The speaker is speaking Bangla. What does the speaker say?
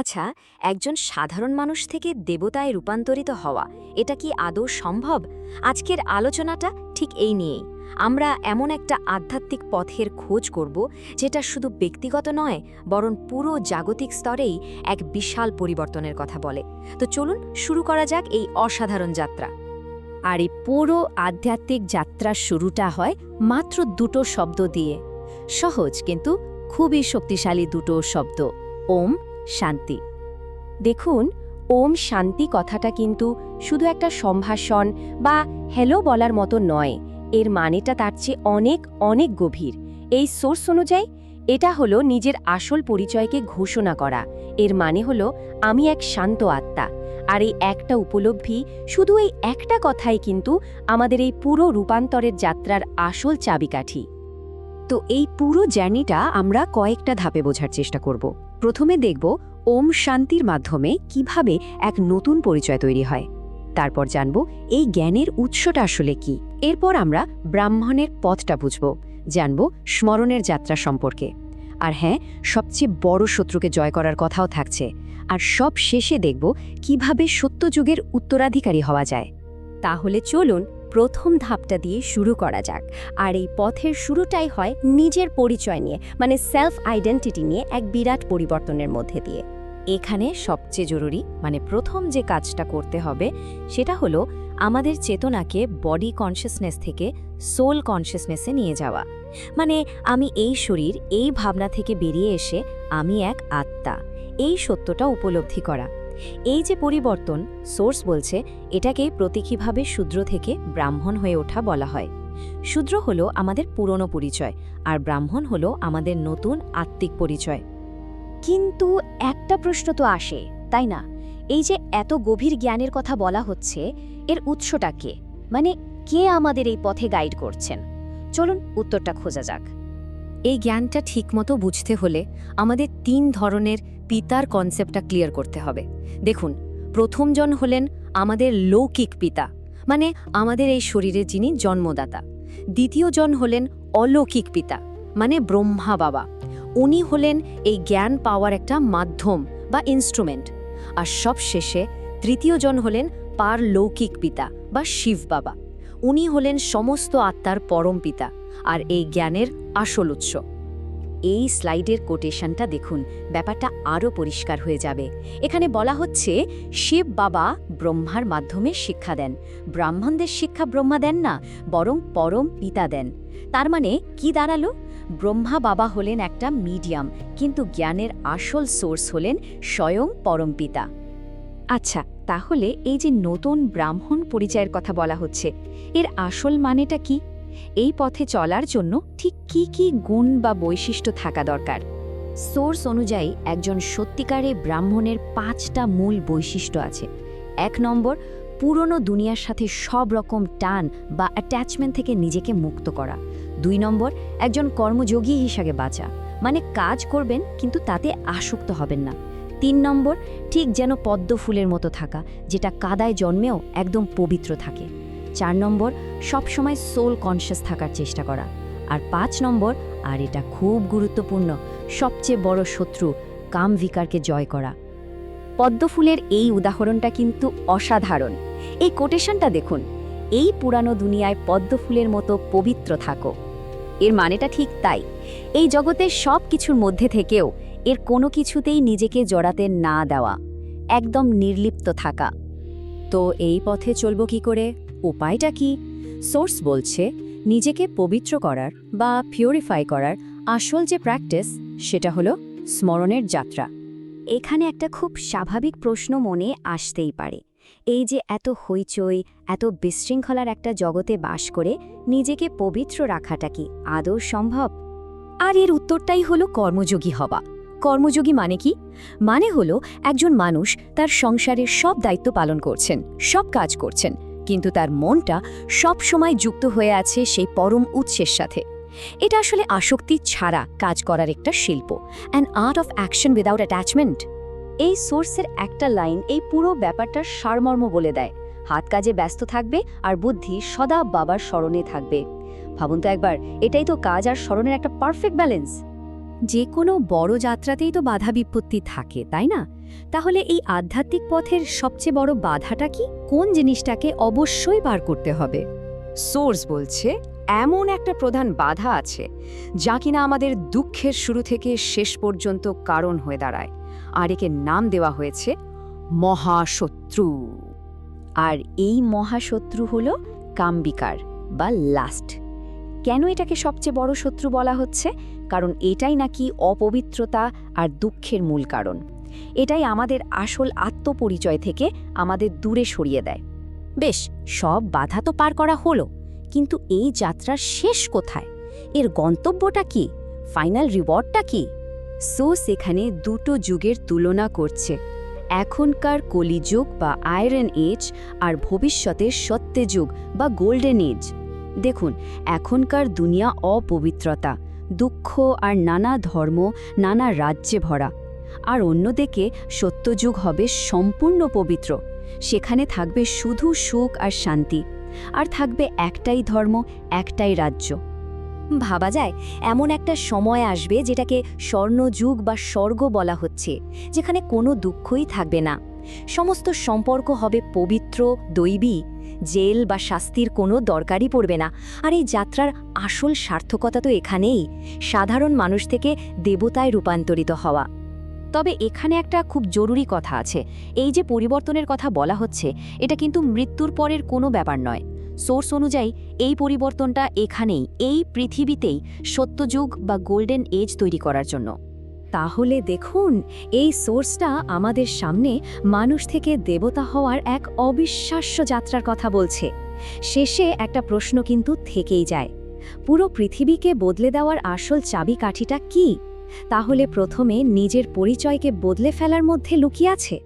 আচ্ছা, একজন সাধারণ মানুষ থেকে দেবতায় রূপান্তরিত হওয়া এটা কি আদৌ সম্ভব? আজকের আলোচনাটা ঠিক এই নিয়েই। আমরা এমন একটা আধ্যাত্মিক পথের খোঁজ করব যেটা শুধু ব্যক্তিগত নয়, বরং পুরো জাগতিক স্তরেই এক বিশাল পরিবর্তনের কথা বলে। তো চলুন শুরু করা যাক এই অসাধারণ যাত্রা। আর এই পুরো আধ্যাত্মিক যাত্রার শুরুটা হয় মাত্র দুটো শব্দ দিয়ে। সহজ কিন্তু খুবই শক্তিশালী দুটো শব্দ, ওম শান্তি। দেখুন, ওম শান্তি কথাটা কিন্তু শুধু একটা সম্ভাষণ বা হ্যালো বলার মতো নয়, এর মানেটা তার চেয়ে অনেক অনেক গভীর। এই সোর্স অনুযায়ী এটা হলো নিজের আসল পরিচয়কে ঘোষণা করা। এর মানে হলো আমি এক শান্ত আত্মা। আর এই একটা উপলব্ধি, শুধু এই একটা কথাই কিন্তু আমাদের এই পুরো রূপান্তরের যাত্রার আসল চাবিকাঠি। তো এই পুরো জার্নিটা আমরা কয়েকটা ধাপে বোঝার চেষ্টা করব। প্রথমে দেখব ওম শান্তির মাধ্যমে কিভাবে এক নতুন পরিচয় তৈরি হয়। তারপর জানব এই জ্ঞানের উৎসটা আসলে কি। এরপর আমরা ব্রাহ্মণের পথটা বুঝব, জানব স্মরণের যাত্রা সম্পর্কে। আর হ্যাঁ, সবচেয়ে বড় শত্রুকে জয় করার কথাও থাকছে। আর সব শেষে দেখব কিভাবে সত্যযুগের উত্তরাধিকারী হওয়া যায়। তাহলে চলুন প্রথম ধাপটা দিয়ে শুরু করা যাক। আর এই পথের শুরুটাই হয় নিজের পরিচয় নিয়ে, মানে সেলফ আইডেন্টিটি নিয়ে এক বিরাট পরিবর্তনের মধ্যে দিয়ে। এখানে সবচেয়ে জরুরি, মানে প্রথম যে কাজটা করতে হবে সেটা হলো আমাদের চেতনাকে বডি কনসিয়াসনেস থেকে সোল কনসিয়াসনেসে নিয়ে যাওয়া। মানে আমি এই শরীর, এই ভাবনা থেকে বেরিয়ে এসে আমি এক আত্মা, এই সত্যটা উপলব্ধি করা। এই যে পরিবর্তন, সোর্স বলছে এটাকেই প্রতীকীভাবে শূদ্র থেকে ব্রাহ্মণ হয়ে ওঠা বলা হয়। শূদ্র হলো আমাদের পুরনো পরিচয়, আর ব্রাহ্মণ হলো আমাদের নতুন আত্মিক পরিচয়। কিন্তু একটা প্রশ্ন তো আসে, তাই না? এই যে এত গভীর জ্ঞানের কথা বলা হচ্ছে, এর উৎসটা কে? মানে কে আমাদের এই পথে গাইড করছেন? চলুন উত্তরটা খোঁজা যাক। এই জ্ঞানটা ঠিকমতো বুঝতে হলে আমাদের 3 ধরনের পিতার কনসেপ্টটা ক্লিয়ার করতে হবে। দেখুন, প্রথমজন হলেন আমাদের লৌকিক পিতা, মানে আমাদের এই শরীরে যিনি জন্মদাতা। দ্বিতীয়জন হলেন অলৌকিক পিতা, মানে ব্রহ্মা বাবা। উনি হলেন এই জ্ঞান পাওয়ার একটা মাধ্যম বা ইনস্ট্রুমেন্ট। আর সবশেষে তৃতীয়জন হলেন পারলৌকিক পিতা বা শিব বাবা। উনি হলেন সমস্ত আত্মার পরম পিতা আর এই জ্ঞানের আসল উৎস। এই স্লাইডের কোটেশনটা দেখুন, ব্যাপারটা আরও পরিষ্কার হয়ে যাবে। এখানে বলা হচ্ছে শিব বাবা ব্রহ্মার মাধ্যমে শিক্ষা দেন। ব্রাহ্মণদের শিক্ষা ব্রহ্মা দেন না, বরং পরম পিতা দেন। তার মানে কি দাঁড়ালো? ব্রহ্মা বাবা হলেন একটা মিডিয়াম, কিন্তু জ্ঞানের আসল সোর্স হলেন স্বয়ং পরম পিতা। আচ্ছা, তাহলে এই যে নতুন ব্রাহ্মণ পরিচয়ের কথা বলা হচ্ছে, এর আসল মানেটা কি? এই পথে চলার জন্য ঠিক কি কি গুণ বা বৈশিষ্ট্য থাকা দরকার? সোর্স অনুযায়ী একজন সত্যিকারে ব্রাহ্মণের 5টা মূল বৈশিষ্ট্য আছে। 1 নম্বর, পুরনো দুনিয়ার সাথে সব রকম টান বা অ্যাটাচমেন্ট থেকে নিজেকে মুক্ত করা। 2 নম্বর, একজন কর্মযোগী হিসাবে বাঁচা, মানে কাজ করবেন কিন্তু তাতে আসক্ত হবেন না। 3 নম্বর, ঠিক যেন পদ্ম ফুলের মতো থাকা, যেটা কাদায় জন্মেও একদম পবিত্র থাকে। 4 নম্বর, সবসময় সোল কনসিয়াস থাকার চেষ্টা করা। আর 5 নম্বর, আর এটা খুব গুরুত্বপূর্ণ, সবচেয়ে বড় শত্রু কামভিকারকে জয় করা। পদ্মফুলের এই উদাহরণটা কিন্তু অসাধারণ। এই কোটেশনটা দেখুন, এই পুরানো দুনিয়ায় পদ্মফুলের মতো পবিত্র থাকো। এর মানেটা ঠিক তাই। এই জগতের সব কিছুর মধ্যে থেকেও এর কোনো কিছুতেই নিজেকে জড়াতে না দেওয়া, একদম নির্লিপ্ত থাকা। তো এই পথে চলব কি করে? উপায়টা কি? সোর্স বলছে নিজেকে পবিত্র করার বা পিউরিফাই করার আসল যে প্র্যাকটিস, সেটা হলো স্মরণের যাত্রা। এখানে একটা খুব স্বাভাবিক প্রশ্ন মনে আসতেই পারে, এই যে এত হইচই, এত বিশৃঙ্খলার একটা জগতে বাস করে নিজেকে পবিত্র রাখাটা কি আদৌ সম্ভব? আর এর উত্তরটাই হলো কর্মযোগী হওয়া। কর্মযোগী মানে কি? মানে হলো একজন মানুষ তার সংসারের সব দায়িত্ব পালন করছেন, সব কাজ করছেন, কিন্তু তার মনটা সব সময় যুক্ত হয়ে আছে সেই পরম উৎসের সাথে। এটা আসলে আসক্তি ছাড়া কাজ করার একটা শিল্প, an art of action without attachment. এই সোর্সের একটা লাইন এই পুরো ব্যাপারটার সারমর্ম বলে দেয়। হাত কাজে ব্যস্ত থাকবে আর বুদ্ধি সদা বাবার স্মরণে থাকবে। ভাবুন তো একবার, এটাই তো কাজ আর স্মরণের একটা পারফেক্ট ব্যালেন্স। যে কোনো বড় যাত্রাতেই তো বাধা বিপত্তি থাকে, তাই না? তাহলে এই আধ্যাত্মিক পথের সবচেয়ে বড় বাধাটা কি? কোন জিনিসটাকে অবশ্যই পার করতে হবে? সোর্স বলছে এমন একটা প্রধান বাধা আছে যা কিনা আমাদের দুঃখের শুরু থেকে শেষ পর্যন্ত কারণ হয়ে দাঁড়ায়, আর একে নাম দেওয়া হয়েছে মহাশত্রু। আর এই মহাশত্রু হল কামবিকার বা লাস্ট। কেন এটাকে সবচেয়ে বড় শত্রু বলা হচ্ছে? কারণ এটাই নাকি অপবিত্রতা আর দুঃখের মূল কারণ। এটাই আমাদের আসল আত্মপরিচয় থেকে আমাদের দূরে সরিয়ে দেয়। বেশ, সব বাধা তো পার করা হলো, কিন্তু এই যাত্রার শেষ কোথায়? এর গন্তব্যটা কি? ফাইনাল রিওয়ার্ডটা কি? সোর্স এখানে দুটো যুগের তুলনা করছে, এখনকার কলিযুগ বা আয়রন এজ আর ভবিষ্যতের সত্যযুগ বা গোল্ডেন এজ। দেখুন, এখনকার দুনিয়া অপবিত্রতা, দুঃখ আর নানা ধর্ম, নানা রাজ্যে ভরা। আর অন্যদিকে সত্যযুগ হবে সম্পূর্ণ পবিত্র। সেখানে থাকবে শুধু সুখ আর শান্তি, আর থাকবে একটাই ধর্ম, একটাই রাজ্য। ভাবা যায় এমন একটা সময় আসবে যেটাকে স্বর্ণযুগ বা স্বর্গ বলা হচ্ছে, যেখানে কোনো দুঃখই থাকবে না। সমস্ত সম্পর্ক হবে পবিত্র, দৈবী। জেল বা শাস্তির কোনো দরকারই পড়বে না। আর এই যাত্রার আসল সার্থকতা তো এখানেই, সাধারণ মানুষ থেকে দেবতায় রূপান্তরিত হওয়া। তবে এখানে একটা খুব জরুরি কথা আছে। এই যে পরিবর্তনের কথা বলা হচ্ছে, এটা কিন্তু মৃত্যুর পরের কোনো ব্যাপার নয়। সোর্স অনুযায়ী এই পরিবর্তনটা এখানেই, এই পৃথিবীতেই সত্যযুগ বা গোল্ডেন এজ তৈরি করার জন্য। তাহলে দেখুন, এই সোর্সটা আমাদের সামনে মানুষ থেকে দেবতা হওয়ার এক অবিশ্বাস্য যাত্রার কথা বলছে। শেষে একটা প্রশ্ন কিন্তু থেকেই যায়, পুরো পৃথিবীকে বদলে দেওয়ার আসল চাবিকাঠিটা কি? তাহলে প্রথমে নিজের পরিচয়কে বদলে ফেলার মধ্যে লুকিয়ে আছে।